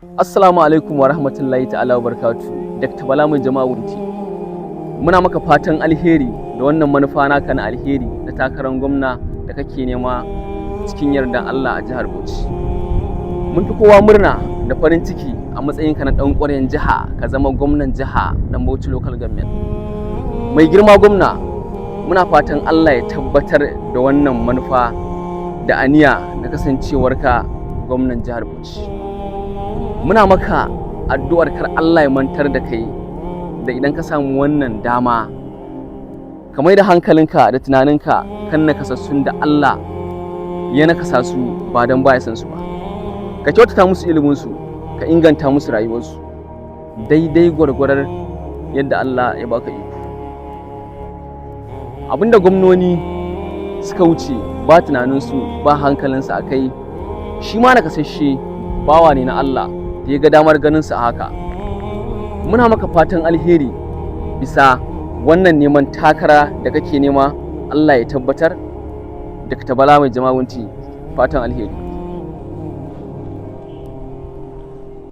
Assalamu alaikum wa rahmatullahi ta'ala wa barakatuh. Dr. Bala mai jama'a wunti. Muna maka fatan alheri da wannan manufa naka na alheri da takarar gwamna da kake nema cikin yardan Allah a jihar Bauchi. Mun fi kowa murna da farin ciki a matsayinka na ɗan ƙwaryan jiha ka zama gwamnan jiha ɗan Bauchi Local Government. Mai girma gwamna, muna fatan Allah ya tabbatar da wannan manufa da aniya da kasancewarka gwamnan jihar Bauchi. Muna maka addu'ar kar Allah ya mantar da kai da idan ka samu wannan dama ka mai da hankalinka da tunaninka kan nakasassun da Allah ya nakasa su ba don baya san su ba. Ka kyautata musu iliminsu, ka inganta musu rayuwarsu daidai gwargwarar yadda Allah ya baka iko. Abinda gwamnoni suka wuce ba tunaninsu ba hankalinsu a kai, shi ma nakasashe bawa ne na Allah da ya ga damar ganin su a haka. Muna maka fatan alheri bisa wannan neman takara da kake nema, Allah ya tabbatar. Dr. Bala mai jama'a wunti, fatan alheri.